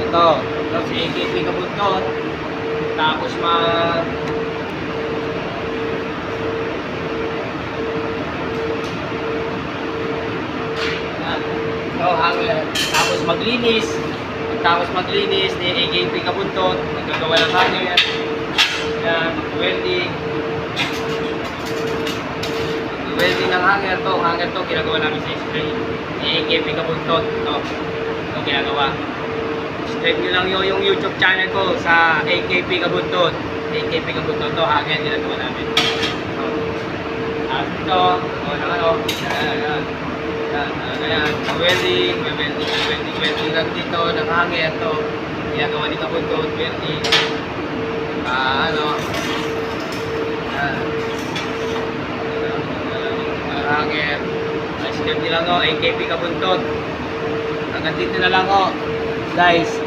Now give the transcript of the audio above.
Ito si AKP Kabuntot. Tapos hanger. Tapos maglinis. Tapos maglinis ni AKP Kabuntot. Nagagawa ng hanger. Yan, welding. Welding ng hanger to. Hanger to, ginagawa namin sa spray. Ni AKP Kabuntot. Ito ginagawa. Subscribe nyo lang yung YouTube channel ko sa AKP Kabuntot. AKP Kabuntot to, hanger ginagawa namin. Tapos ito, ayan, welding lang dito ng hanger to. Ginagawa ni Kabuntot, welding. Hanger. Subscribe nyo lang AKP Kabuntot. Hanggang dito na lang guys.